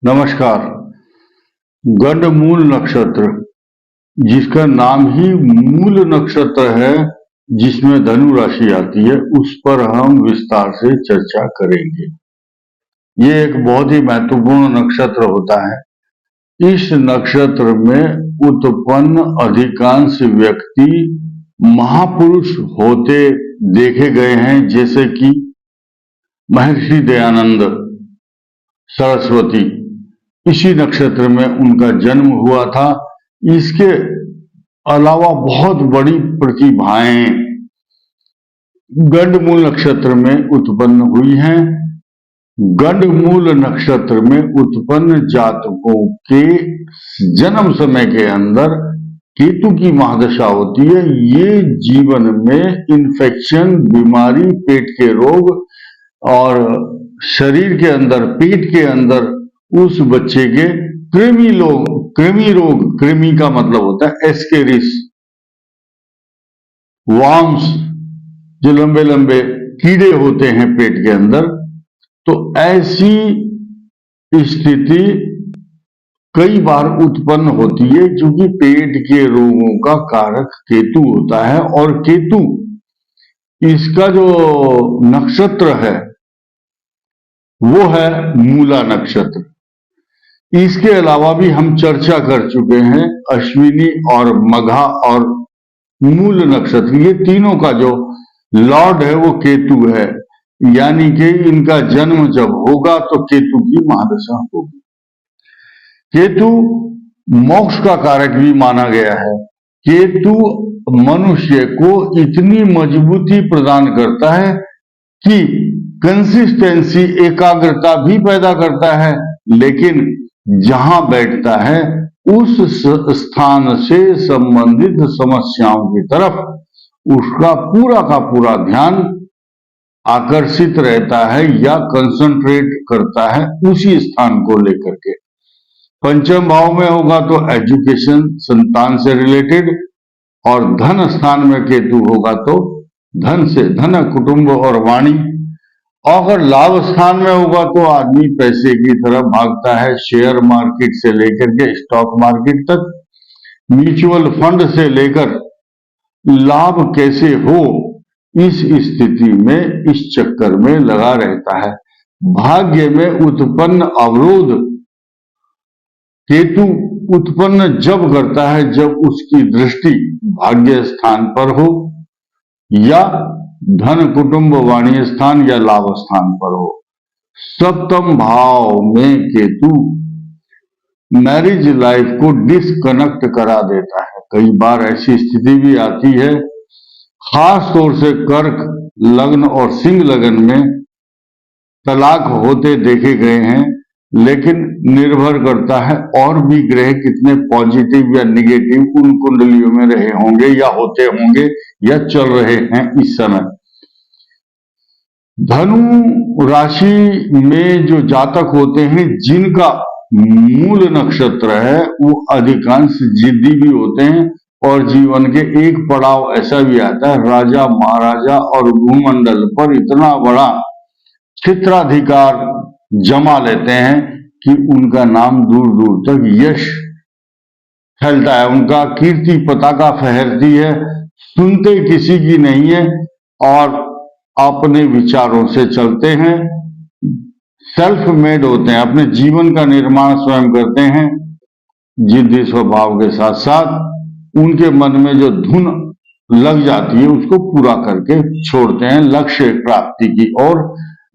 नमस्कार। गंडमूल नक्षत्र, जिसका नाम ही मूल नक्षत्र है, जिसमें धनु राशि आती है, उस पर हम विस्तार से चर्चा करेंगे। ये एक बहुत ही महत्वपूर्ण नक्षत्र होता है। इस नक्षत्र में उत्पन्न अधिकांश व्यक्ति महापुरुष होते देखे गए हैं, जैसे कि महर्षि दयानंद सरस्वती। इसी नक्षत्र में उनका जन्म हुआ था। इसके अलावा बहुत बड़ी प्रतिभाएं गंडमूल नक्षत्र में उत्पन्न हुई हैं। गंडमूल नक्षत्र में उत्पन्न जातकों के जन्म समय के अंदर केतु की महादशा होती है। ये जीवन में इन्फेक्शन, बीमारी, पेट के रोग और शरीर के अंदर, पेट के अंदर उस बच्चे के कृमि रोग, कृमि का मतलब होता है एस्केरिस, वार्म्स, जो लंबे लंबे कीड़े होते हैं पेट के अंदर, तो ऐसी स्थिति कई बार उत्पन्न होती है, क्योंकि पेट के रोगों का कारक केतु होता है। और केतु, इसका जो नक्षत्र है वो है मूला नक्षत्र। इसके अलावा भी हम चर्चा कर चुके हैं अश्विनी और मघा और मूल नक्षत्र, ये तीनों का जो लॉर्ड है वो केतु है। यानी कि इनका जन्म जब होगा तो केतु की महादशा होगी। केतु मोक्ष का कारक भी माना गया है। केतु मनुष्य को इतनी मजबूती प्रदान करता है कि कंसिस्टेंसी, एकाग्रता भी पैदा करता है, लेकिन जहां बैठता है उस स्थान से संबंधित समस्याओं की तरफ उसका पूरा का पूरा ध्यान आकर्षित रहता है या कंसंट्रेट करता है उसी स्थान को लेकर के। पंचम भाव में होगा तो एजुकेशन, संतान से रिलेटेड, और धन स्थान में केतु होगा तो धन से, धन, कुटुंब और वाणी। अगर लाभ स्थान में होगा तो आदमी पैसे की तरफ भागता है, शेयर मार्केट से लेकर के स्टॉक मार्केट तक, म्यूचुअल फंड से लेकर लाभ कैसे हो, इस स्थिति में, इस चक्कर में लगा रहता है। भाग्य में उत्पन्न अवरोध केतु उत्पन्न जब करता है जब उसकी दृष्टि भाग्य स्थान पर हो, या धन, कुटुंब, वाणी स्थान या लाभ स्थान पर हो। सप्तम भाव में केतु मैरिज लाइफ को डिस्कनेक्ट करा देता है। कई बार ऐसी स्थिति भी आती है, खास तौर से कर्क लग्न और सिंह लग्न में तलाक होते देखे गए हैं, लेकिन निर्भर करता है और भी ग्रह कितने पॉजिटिव या निगेटिव उन कुंडलियों में रहे होंगे या होते होंगे या चल रहे हैं इस समय। धनु राशि में जो जातक होते हैं जिनका मूल नक्षत्र है, वो अधिकांश जिद्दी भी होते हैं, और जीवन के एक पड़ाव ऐसा भी आता है, राजा महाराजा और भूमंडल पर इतना बड़ा क्षेत्राधिकार जमा लेते हैं कि उनका नाम दूर दूर तक यश फैलता है, उनका कीर्ति पताका फहरती है, सुनते किसी की नहीं है और अपने विचारों से चलते हैं, सेल्फ मेड होते हैं, अपने जीवन का निर्माण स्वयं करते हैं। जिद्दी स्वभाव के साथ साथ उनके मन में जो धुन लग जाती है उसको पूरा करके छोड़ते हैं। लक्ष्य प्राप्ति की ओर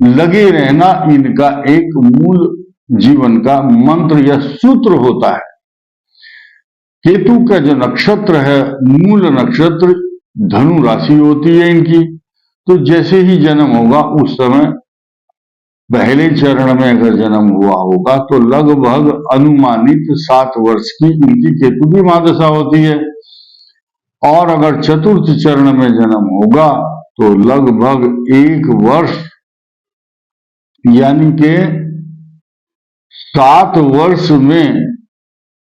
लगे रहना इनका एक मूल जीवन का मंत्र या सूत्र होता है। केतु का जो नक्षत्र है, मूल नक्षत्र, धनु राशि होती है इनकी। तो जैसे ही जन्म होगा उस समय पहले चरण में अगर जन्म हुआ होगा तो लगभग अनुमानित 7 वर्ष की इनकी केतु की महादशा होती है, और अगर चतुर्थ चरण में जन्म होगा तो लगभग 1 वर्ष, यानी के 7 वर्ष में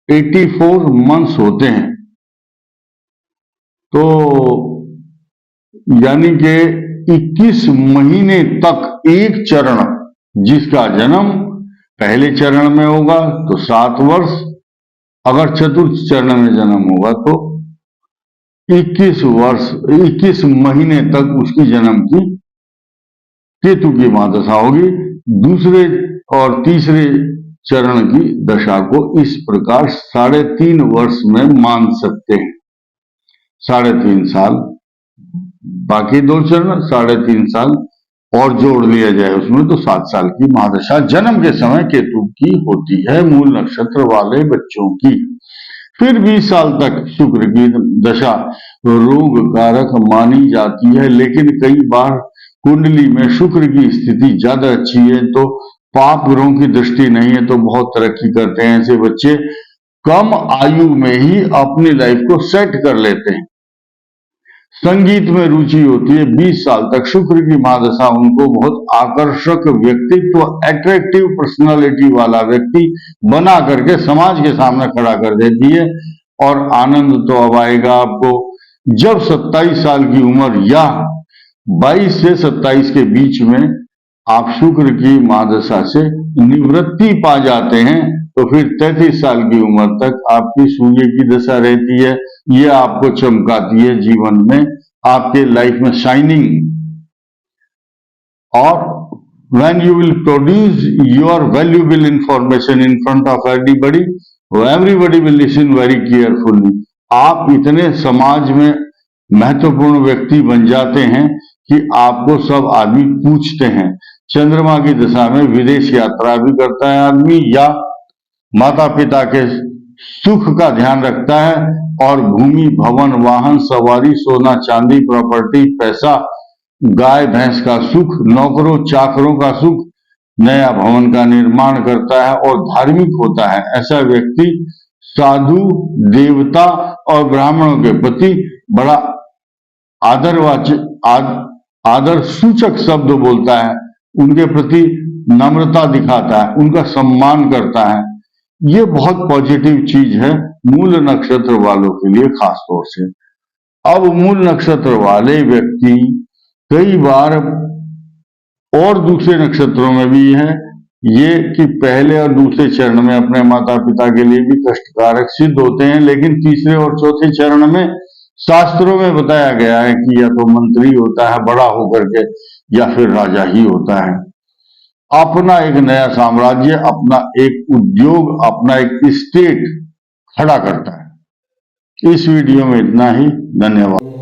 84 मंथ्स होते हैं। तो यानी के 21 महीने तक एक चरण, जिसका जन्म पहले चरण में होगा तो 7 वर्ष, अगर चतुर्थ चरण में जन्म होगा तो 21 वर्ष 21 महीने तक उसकी जन्म की केतु की महादशा होगी। दूसरे और तीसरे चरण की दशा को इस प्रकार 3.5 वर्ष में मान सकते हैं। 3.5 साल, बाकी 2 चरण 3.5 साल और जोड़ लिया जाए उसमें तो 7 साल की महादशा जन्म के समय केतु की होती है मूल नक्षत्र वाले बच्चों की। फिर 20 साल तक शुक्र की दशा रोग कारक मानी जाती है, लेकिन कई बार कुंडली में शुक्र की स्थिति ज्यादा अच्छी है तो पाप ग्रहों की दृष्टि नहीं है तो बहुत तरक्की करते हैं। ऐसे बच्चे कम आयु में ही अपनी लाइफ को सेट कर लेते हैं। संगीत में रुचि होती है, 20 साल तक शुक्र की महादशा उनको बहुत आकर्षक व्यक्तित्व, अट्रैक्टिव पर्सनालिटी वाला व्यक्ति बना करके समाज के सामने खड़ा कर देती है। और आनंद तो अब आएगा आपको जब 27 साल की उम्र या 22 से 27 के बीच में आप शुक्र की महादशा से निवृत्ति पा जाते हैं, तो फिर 33 साल की उम्र तक आपकी सूर्य की दशा रहती है। ये आपको चमकाती है जीवन में, आपके लाइफ में शाइनिंग। और when you will produce your valuable information in front of everybody, everybody will listen very carefully। आप इतने समाज में महत्वपूर्ण व्यक्ति बन जाते हैं कि आपको सब आदमी पूछते हैं। चंद्रमा की दशा में विदेश यात्रा भी करता है आदमी, या माता पिता के सुख का ध्यान रखता है, और भूमि भवन वाहन सवारी सोना चांदी प्रॉपर्टी पैसा गाय भैंस का सुख, नौकरों चाकरों का सुख, नया भवन का निर्माण करता है और धार्मिक होता है। ऐसा व्यक्ति साधु देवता और ब्राह्मणों के प्रति बड़ा आदर सूचक शब्द बोलता है, उनके प्रति नम्रता दिखाता है, उनका सम्मान करता है। ये बहुत पॉजिटिव चीज है मूल नक्षत्र वालों के लिए खास तौर से। अब मूल नक्षत्र वाले व्यक्ति कई बार और दूसरे नक्षत्रों में भी है ये कि पहले और दूसरे चरण में अपने माता पिता के लिए भी कष्टकारक सिद्ध होते हैं, लेकिन तीसरे और चौथे चरण में शास्त्रों में बताया गया है कि या तो मंत्री होता है बड़ा होकर के, या फिर राजा ही होता है। अपना एक नया साम्राज्य, अपना एक उद्योग, अपना एक स्टेट खड़ा करता है। इस वीडियो में इतना ही, धन्यवाद।